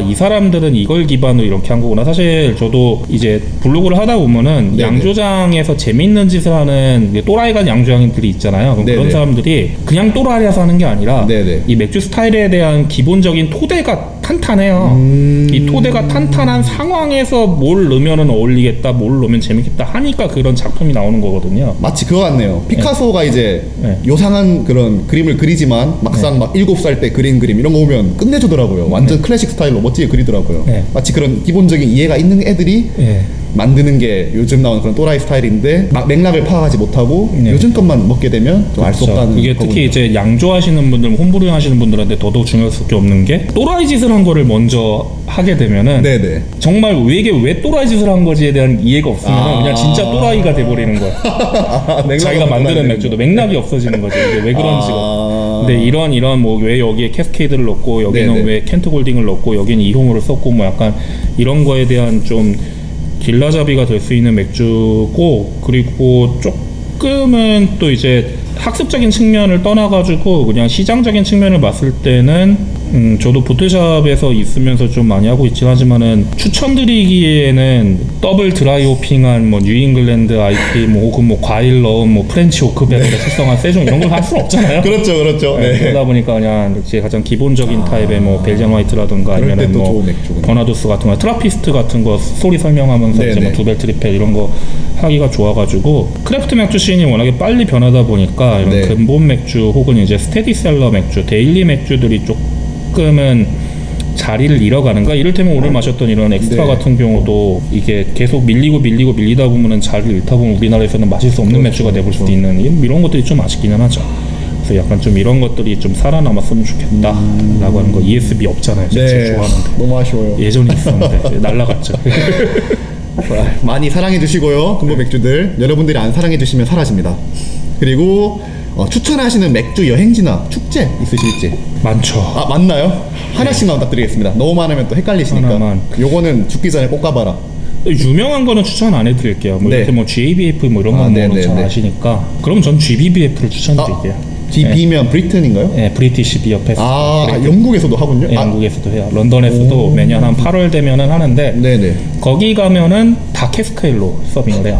Speaker 2: 이 사람들은 이걸 기반으로 이렇게 한 거구나. 사실 저도 이제 블로그를 하다 보면은
Speaker 1: 네네.
Speaker 2: 양조장에서 재밌는 짓을 하는 이제 또라이 같은 양조장들이 있잖아요. 그럼 그런
Speaker 1: 네네.
Speaker 2: 사람들이 그냥 또라이라서 하는 게 아니라
Speaker 1: 네네.
Speaker 2: 이 맥주 스타일에 대한 기본적인 토대가 탄탄해요. 이 토대가 탄탄한 상황에서 뭘 넣으면은 어울리겠다, 뭘 넣으면 재밌겠다 하니까 그런 작품이 나오는 거거든요.
Speaker 1: 마치 그거 같네요. 피카소가 이제
Speaker 2: 네.
Speaker 1: 요상한 그런 그림을 그리지만 막상 막 7살 때 그린 그림 이런 거 보면 끝내주더라고요. 완전 클래식 스타일로 멋지게 그리더라고요.
Speaker 2: 네.
Speaker 1: 마치 그런 기본적인 이해가 있는 애들이
Speaker 2: 예.
Speaker 1: 만드는 게 요즘 나오는 그런 또라이 스타일인데 막 맥락을 파악하지 못하고
Speaker 2: 네.
Speaker 1: 요즘 것만 먹게 되면 좀 알 수 없다는
Speaker 2: 그게
Speaker 1: 거군요.
Speaker 2: 특히 이제 양조하시는 분들, 홈브루잉 하시는 분들한테 더더욱 중요할 수밖에 없는 게 또라이 짓을 한 거를 먼저 하게 되면은
Speaker 1: 네네.
Speaker 2: 정말 이게 왜 또라이 짓을 한 거지에 대한 이해가 없으면 그냥 진짜 또라이가 돼버리는 거야. 자기가 만드는 맥주도 맥락이 없어지는 거죠. 이게 왜 그런지가. 근데 이런 뭐 왜 여기에 캐스케이드를 넣고 여기는
Speaker 1: 네네.
Speaker 2: 왜 켄트 골딩을 넣고 여기는 이홈을 썼고 뭐 약간 이런 거에 대한 좀 길라잡이가 될 수 있는 맥주고, 그리고 조금은 또 이제 학습적인 측면을 떠나가지고 그냥 시장적인 측면을 봤을 때는 저도 보틀샵에서 있으면서 좀 많이 하고 있긴 하지만은 추천드리기에는 더블 드라이 호핑한 뭐 뉴잉글랜드 IP 뭐 혹은 뭐 과일 넣은 뭐 프렌치 오크베르에 숙성한 세종 이런 걸 할 수는 없잖아요.
Speaker 1: 그렇죠. 네.
Speaker 2: 그러다 보니까 그냥 이제 가장 기본적인 타입의 뭐 벨지안 화이트라든가
Speaker 1: 그럴
Speaker 2: 아니면
Speaker 1: 때또
Speaker 2: 뭐
Speaker 1: 좋은 맥주구나.
Speaker 2: 버나두스 같은 거, 트라피스트 같은 거 스토리 설명하면서 이제
Speaker 1: 네네.
Speaker 2: 뭐 두벨 트리펠 이런 거 하기가 좋아가지고 크래프트 맥주 씬이 워낙에 빨리 변하다 보니까 이런
Speaker 1: 네.
Speaker 2: 근본 맥주 혹은 이제 스테디셀러 맥주, 데일리 맥주들이 조금은 자리를 잃어가는가? 이를테면 오늘 마셨던 이런 엑스트라
Speaker 1: 네.
Speaker 2: 같은 경우도 이게 계속 밀리다 보면은 자리를 잃다 보면 우리나라에서는 마실 수 없는 맥주가 돼볼 수도 있는 이런 것들이 좀 아쉽기는 하죠. 그래서 약간 좀 이런 것들이 좀 살아남았으면 좋겠다라고 하는 거. ESB 없잖아요. 제가 제일 좋아하는데.
Speaker 1: 너무 아쉬워요.
Speaker 2: 예전에 있었는데 날라갔죠.
Speaker 1: 많이 사랑해 주시고요. 금보 맥주들 여러분들이 안 사랑해 주시면 사라집니다. 그리고 추천하시는 맥주 여행지나 축제 있으실지.
Speaker 2: 많죠.
Speaker 1: 아 맞나요? 하나씩만 부탁드리겠습니다. 너무 많으면 또 헷갈리시니까.
Speaker 2: 하나만.
Speaker 1: 요거는 죽기 전에 꼭 가봐라.
Speaker 2: 유명한 거는 추천 안 해드릴게요. 뭐
Speaker 1: 네.
Speaker 2: 이렇게 뭐 GABF 뭐 이런
Speaker 1: 아,
Speaker 2: 거는
Speaker 1: 네네네.
Speaker 2: 잘 아시니까. 그럼 전 GBBF를 추천드릴게요.
Speaker 1: DB면 브리튼인가요?
Speaker 2: 네, 브리티시 비어 페스티벌.
Speaker 1: 아 영국에서도 하군요.
Speaker 2: 네,
Speaker 1: 아,
Speaker 2: 영국에서도 해요. 런던에서도
Speaker 1: 오.
Speaker 2: 매년 한 8월 되면은 하는데
Speaker 1: 네네.
Speaker 2: 거기 가면은 다 캐스크일로 서빙을 해요.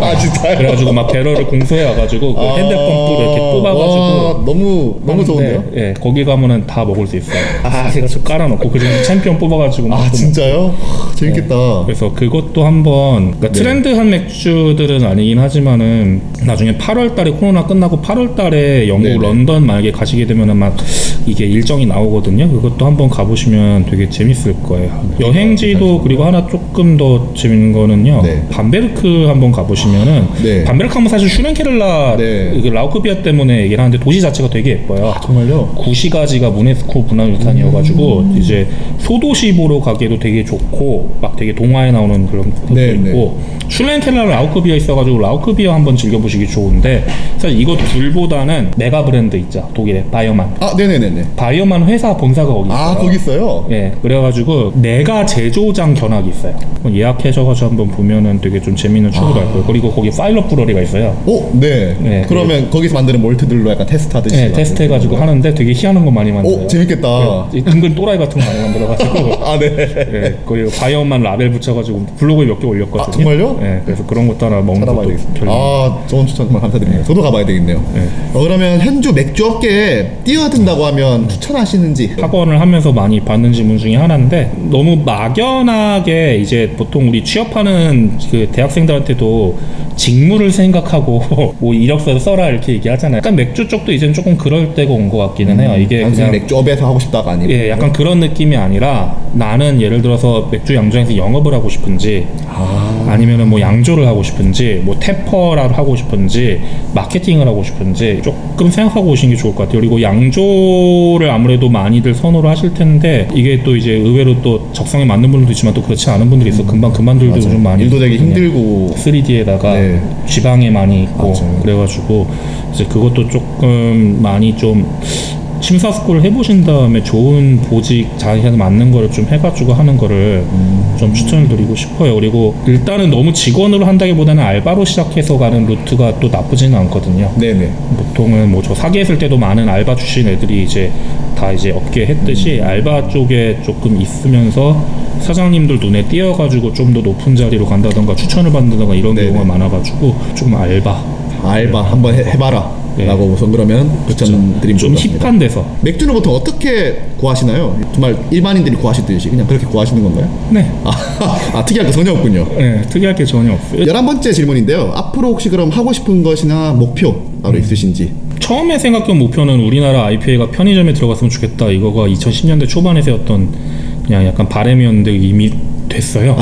Speaker 1: 아 진짜요?
Speaker 2: 그래가지고 막 배럴을 공수해 와가지고 그 핸드펌프로 이렇게 뽑아가지고
Speaker 1: 와, 너무
Speaker 2: 하는데,
Speaker 1: 좋은데요?
Speaker 2: 예, 거기 가면은 다 먹을 수 있어요. 제가 좀 깔아놓고 그중에 챔피언 뽑아가지고
Speaker 1: 아
Speaker 2: 막 또
Speaker 1: 진짜요? 재밌겠다.
Speaker 2: 그래서 그것도 한번 그러니까
Speaker 1: 네.
Speaker 2: 트렌드한 맥주들은 아니긴 하지만은 나중에 8월달에 코로나 끝나고 8월달에 영국
Speaker 1: 네네.
Speaker 2: 런던 만약에 가시게 되면은 막 이게 일정이 나오거든요. 그것도 한번 가보시면 되게 재밌을 거예요. 여행지도 그리고 하나 조금 더 재밌는 거는요.
Speaker 1: 네.
Speaker 2: 밤베르크 한번 가보시면은
Speaker 1: 네.
Speaker 2: 밤베르크 하면 사실 슈렌케를라
Speaker 1: 네.
Speaker 2: 그 라우크비아 때문에 얘기를 하는데 도시 자체가 되게 예뻐요.
Speaker 1: 정말요?
Speaker 2: 구시가지가 유네스코 문화유산이어가지고 이제 소도시 보러 가기에도 되게 좋고 막 되게 동화에 나오는 그런 것도
Speaker 1: 네,
Speaker 2: 있고 슐렌켈라 라우크비아 있어가지고 라우크비아 한번 즐겨보시기 좋은데 사실 이거 둘보다는 메가 브랜드 있죠 독일의 바이어만
Speaker 1: 아 네네네네.
Speaker 2: 바이어만 회사 본사가 거기 있어요.
Speaker 1: 아 거기 있어요?
Speaker 2: 예, 그래가지고 내가 제조장 견학이 있어요. 예약해셔가지고 한번 보면은 되게 좀 재밌는 추억을 할 거예요. 그리고 거기 파일럿 브러리가 있어요.
Speaker 1: 오 네.
Speaker 2: 네,
Speaker 1: 그러면 거기서 만드는 몰트들로 약간 테스트하듯이.
Speaker 2: 네, 테스트해가지고 하는데 되게 희한한 거 많이 만들어요.
Speaker 1: 오 재밌겠다.
Speaker 2: 은근 또라이 같은 거 많이 만들어가지고
Speaker 1: 아 네.
Speaker 2: 예, 거기 바이오만 라벨 붙여가지고 블로그에 몇 개 올렸거든요.
Speaker 1: 아, 정말요?
Speaker 2: 예, 그래서 그런 것도 하나 먹는
Speaker 1: 찾아봐야
Speaker 2: 것도
Speaker 1: 되겠습니다.
Speaker 2: 별로.
Speaker 1: 아 좋은 추천 정말 감사드립니다. 저도 가봐야 되겠네요.
Speaker 2: 네.
Speaker 1: 그러면 현주 맥주 업계에 뛰어든다고 하면 추천하시는지.
Speaker 2: 학원을 하면서 많이 받는 질문 중에 하나인데 너무 막연하게 이제 보통 우리 취업하는 그 대학생들한테도 직무를 생각하고 뭐 이력서 써라 이렇게 얘기하잖아요. 약간 맥주 쪽도 이제는 조금 그럴 때가 온 것 같기는 해요. 이게
Speaker 1: 단순히
Speaker 2: 그냥
Speaker 1: 맥주 업에서 하고 싶다가 아니고.
Speaker 2: 예, 약간 그런 느낌이 아니라 나는 예를 들어서 맥주 양조장에서 영업을 하고 싶은지 아니면은 뭐 양조를 하고 싶은지 뭐 태퍼를 하고 싶은지 마케팅을 하고 싶은지 조금 생각하고 오시는 게 좋을 것 같아요. 그리고 양조를 아무래도 많이들 선호를 하실 텐데 이게 또 이제 의외로 또 적성에 맞는 분들도 있지만 또 그렇지 않은 분들이 있어 금방 그만둘도
Speaker 1: 맞아요.
Speaker 2: 좀 많이
Speaker 1: 일도 되게
Speaker 2: 있거든요.
Speaker 1: 힘들고.
Speaker 2: 3D에다가
Speaker 1: 네.
Speaker 2: 지방에 많이 있고
Speaker 1: 맞아요.
Speaker 2: 그래가지고 이제 그것도 조금 많이 좀 심사숙고를 해보신 다음에 좋은 보직 자기한테 맞는 거를 좀 해가지고 하는 거를 좀 추천을 드리고 싶어요. 그리고 일단은 너무 직원으로 한다기보다는 알바로 시작해서 가는 루트가 또 나쁘지는 않거든요.
Speaker 1: 네네.
Speaker 2: 보통은 뭐 저 사기 했을 때도 많은 알바 출신 애들이 이제 다 이제 업계에 했듯이 알바 쪽에 조금 있으면서 사장님들 눈에 띄어가지고 좀 더 높은 자리로 간다던가 추천을 받는다던가 이런
Speaker 1: 네네.
Speaker 2: 경우가 많아가지고 조금 알바
Speaker 1: 한번 해봐라.
Speaker 2: 네.
Speaker 1: 라고 우선 그러면 추천드리면
Speaker 2: 좀
Speaker 1: 좋을 것 같습니다.
Speaker 2: 힙한 데서
Speaker 1: 맥주는 보통 어떻게 구하시나요? 정말 일반인들이 구하시듯이 그냥 그렇게 구하시는 건가요?
Speaker 2: 네,
Speaker 1: 특이할 거 전혀 없군요.
Speaker 2: 네 특이할 게 전혀 없어요.
Speaker 1: 11번째 질문인데요. 앞으로 혹시 그럼 하고 싶은 것이나 목표 따로 있으신지?
Speaker 2: 처음에 생각한 목표는 우리나라 IPA가 편의점에 들어갔으면 좋겠다 이거가 2010년대 초반에 세웠던 그냥 약간 바람이었는데 이미 됐어요.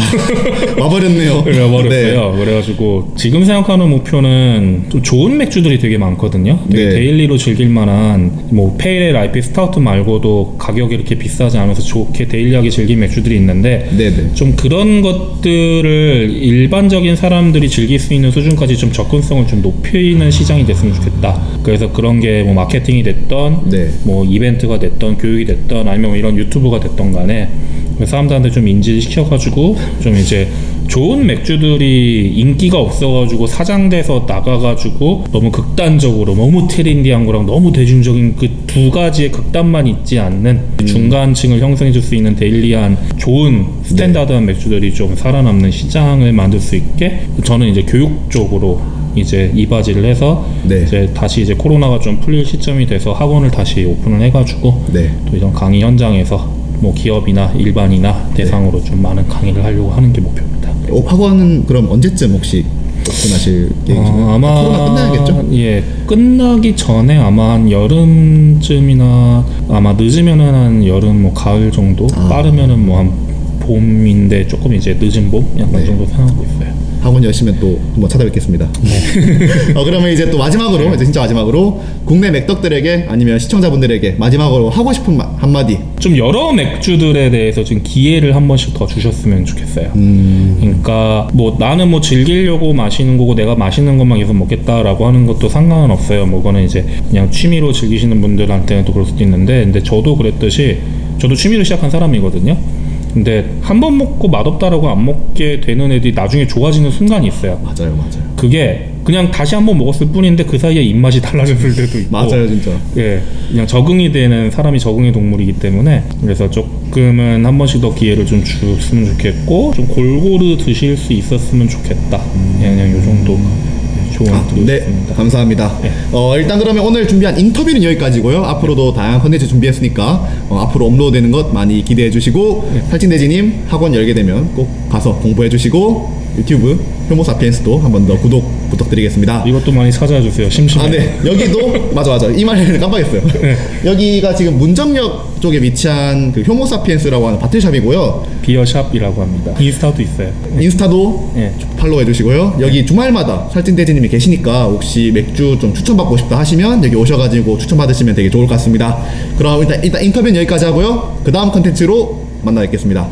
Speaker 1: 와버렸네요.
Speaker 2: 그래버렸어요. 그래가지고 지금 생각하는 목표는 좀 좋은 맥주들이 되게 많거든요. 되게
Speaker 1: 네.
Speaker 2: 데일리로 즐길만한 뭐 페일엘 IPA 스타우트 말고도 가격이 이렇게 비싸지 않아서 좋게 데일리하게 즐긴 맥주들이 있는데
Speaker 1: 네네.
Speaker 2: 좀 그런 것들을 일반적인 사람들이 즐길 수 있는 수준까지 좀 접근성을 좀 높이는 시장이 됐으면 좋겠다. 그래서 그런 게 뭐 마케팅이 됐던
Speaker 1: 네.
Speaker 2: 뭐 이벤트가 됐던 교육이 됐던 아니면 뭐 이런 유튜브가 됐던 간에 사람들한테 좀 인지시켜가지고 좀 이제 좋은 맥주들이 인기가 없어가지고 사장돼서 나가가지고 너무 극단적으로 너무 트렌디한 거랑 너무 대중적인 그 두 가지의 극단만 있지 않는 중간층을 형성해줄 수 있는 데일리한 좋은 스탠다드한 맥주들이 좀 살아남는 시장을 만들 수 있게 저는 이제 교육 쪽으로 이제 이바지를 해서
Speaker 1: 네.
Speaker 2: 이제 다시 이제 코로나가 좀 풀릴 시점이 돼서 학원을 다시 오픈을 해가지고
Speaker 1: 네.
Speaker 2: 또 이런 강의 현장에서 뭐 기업이나 일반이나 대상으로 좀 많은 강의를 하려고 하는 게 목표입니다.
Speaker 1: 학원은 그럼 언제쯤 혹시 오픈하실 계획이신가요?
Speaker 2: 아마
Speaker 1: 코로나 끝나야겠죠?
Speaker 2: 예, 끝나기 전에 아마 한 여름쯤이나 아마 늦으면은 한 여름 뭐 가을 정도, 빠르면은 뭐 한 봄인데 조금 이제 늦은 봄 약간
Speaker 1: 네.
Speaker 2: 정도 생각하고 있어요.
Speaker 1: 학원 여시면 또 한번 찾아뵙겠습니다. 그러면 이제 또 마지막으로 이제 진짜 마지막으로 국내 맥덕들에게 아니면 시청자분들에게 마지막으로 하고 싶은 한마디.
Speaker 2: 좀 여러 맥주들에 대해서 좀 기회를 한 번씩 더 주셨으면 좋겠어요. 그러니까 뭐 나는 뭐 즐기려고 마시는 거고 내가 맛있는 것만 계속 먹겠다라고 하는 것도 상관은 없어요. 뭐 그거는 이제 그냥 취미로 즐기시는 분들한테는 또 그럴 수도 있는데, 근데 저도 그랬듯이 저도 취미로 시작한 사람이거든요. 근데 한 번 먹고 맛없다라고 안 먹게 되는 애들이 나중에 좋아지는 순간이 있어요.
Speaker 1: 맞아요.
Speaker 2: 그게 그냥 다시 한 번 먹었을 뿐인데 그 사이에 입맛이 달라졌을 때도 있고.
Speaker 1: 맞아요, 진짜.
Speaker 2: 예, 그냥 적응이 되는 사람이 적응의 동물이기 때문에 그래서 조금은 한 번씩 더 기회를 좀 줬으면 좋겠고 좀 골고루 드실 수 있었으면 좋겠다. 그냥 요 정도 조언 드리고
Speaker 1: 네,
Speaker 2: 싶습니다.
Speaker 1: 감사합니다.
Speaker 2: 네.
Speaker 1: 일단 그러면 오늘 준비한 인터뷰는 여기까지고요. 앞으로도 다양한 컨텐츠 준비했으니까 앞으로 업로드되는 것 많이 기대해 주시고 살찐돼지님 학원 열게 되면 꼭 가서 공부해 주시고 유튜브 효모사피엔스도 한 번 더 구독 부탁드리겠습니다.
Speaker 2: 이것도 많이 찾아와 주세요. 심심해.
Speaker 1: 아, 네. 여기도 맞아. 이 말을 깜빡했어요. 여기가 지금 문정역 쪽에 위치한 그 효모사피엔스라고 하는 바틀샵이고요.
Speaker 2: 비어샵이라고 합니다. 인스타도 있어요.
Speaker 1: 인스타도
Speaker 2: 예.
Speaker 1: 팔로우 해주시고요. 여기 주말마다 살찐돼지님이 계시니까 혹시 맥주 좀 추천받고 싶다 하시면 여기 오셔가지고 추천받으시면 되게 좋을 것 같습니다. 그럼 일단 인터뷰는 여기까지 하고요. 그 다음 컨텐츠로 만나 뵙겠습니다.